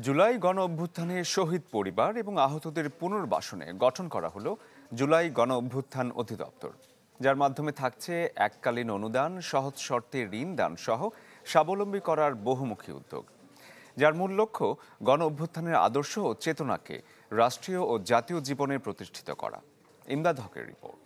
জুলাই গণ অভ্যুত্থানে শহীদ পরিবার এবং আহতদের পুনর্বাসনে গঠন করা হলো জুলাই গণ অভ্যুত্থান অধিদপ্তর, যার মাধ্যমে থাকছে এককালীন অনুদান, সহজ শর্তে ঋণ দান সহ স্বাবলম্বী করার বহুমুখী উদ্যোগ, যার মূল লক্ষ্য গণ অভ্যুত্থানের আদর্শ ও চেতনাকে রাষ্ট্রীয় ও জাতীয় জীবনে প্রতিষ্ঠিত করা। ইমদাদ হকের রিপোর্ট।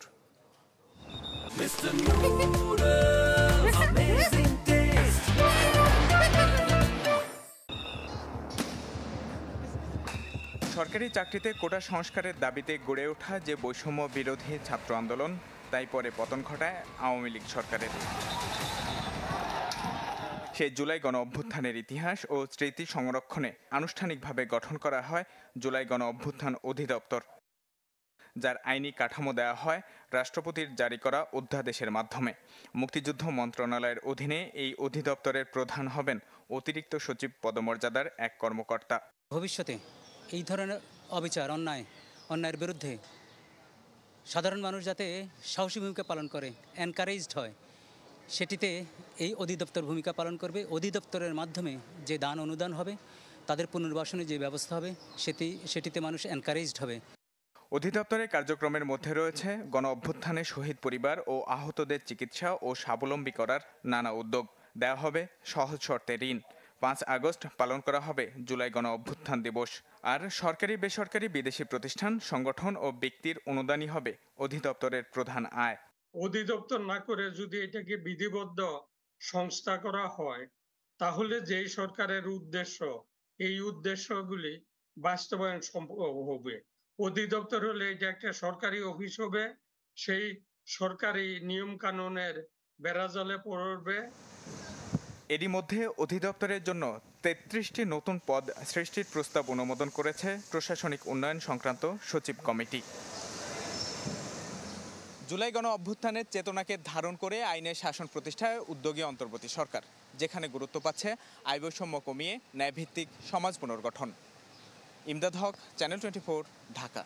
সরকারি চাকরিতে কোটা সংস্কারের দাবিতে গড়ে ওঠা যে বৈষম্য বিরোধী ছাত্র আন্দোলন, তাই পরে পতন ঘটায় আওয়ামী লীগ সরকারের। সেই জুলাই গণ অভ্যুত্থানের ইতিহাস ও স্মৃতি সংরক্ষণে আনুষ্ঠানিকভাবে গঠন করা হয় জুলাই গণ অভ্যুত্থান অধিদপ্তর, যার আইনি কাঠামো দেওয়া হয় রাষ্ট্রপতির জারি করা অধ্যাদেশের মাধ্যমে। মুক্তিযুদ্ধ মন্ত্রণালয়ের অধীনে এই অধিদপ্তরের প্রধান হবেন অতিরিক্ত সচিব পদমর্যাদার এক কর্মকর্তা। ভবিষ্যতে এই ধরনের অবিচার, অন্যায়ের বিরুদ্ধে সাধারণ মানুষ যাতে সাহসী ভূমিকা পালন করে, এনকারেজড হয়, সেটিতে এই অধিদপ্তর ভূমিকা পালন করবে। অধিদপ্তরের মাধ্যমে যে দান অনুদান হবে, তাদের পুনর্বাসনে যে ব্যবস্থা হবে, সেটিতে মানুষ এনকারেজড হবে। অধিদপ্তরের কার্যক্রমের মধ্যে রয়েছে গণ অভ্যুত্থানে শহীদ পরিবার ও আহতদের চিকিৎসা ও স্বাবলম্বী করার নানা উদ্যোগ। দেওয়া হবে সহজ শর্তে ঋণ। 5 আগস্ট পালন করা হবে জুলাই গণ অভ্যুত্থান দিবস। আর সরকারি বেসরকারি বিদেশি প্রতিষ্ঠান, সংগঠন ও ব্যক্তির অনুদানই হবে অধিদপ্তরের প্রধান আয়। অধিদপ্তর না করে যদি এটাকে বিধিবদ্ধ সংস্থা করা হয়, তাহলে যেই সরকারের উদ্দেশ্য, এই উদ্দেশ্যগুলি বাস্তবায়ন সম্ভব হবে। অধিদপ্তর হলে এটা একটা সরকারি অফিস হবে, সেই সরকারি নিয়ম কানুনের বেড়াজালে পড়বে। এরই মধ্যে অধিদপ্তরের জন্য 33টি নতুন পদ সৃষ্টির প্রস্তাব অনুমোদন করেছে প্রশাসনিক উন্নয়ন সংক্রান্ত সচিব কমিটি। জুলাই গণ অভ্যুত্থানের চেতনাকে ধারণ করে আইনের শাসন প্রতিষ্ঠায় উদ্যোগী অন্তর্বর্তী সরকার, যেখানে গুরুত্ব পাচ্ছে আয় বৈষম্য কমিয়ে ন্যায়ভিত্তিক সমাজ পুনর্গঠন। ইমদাদ হক, চ্যানেল 24, ঢাকা।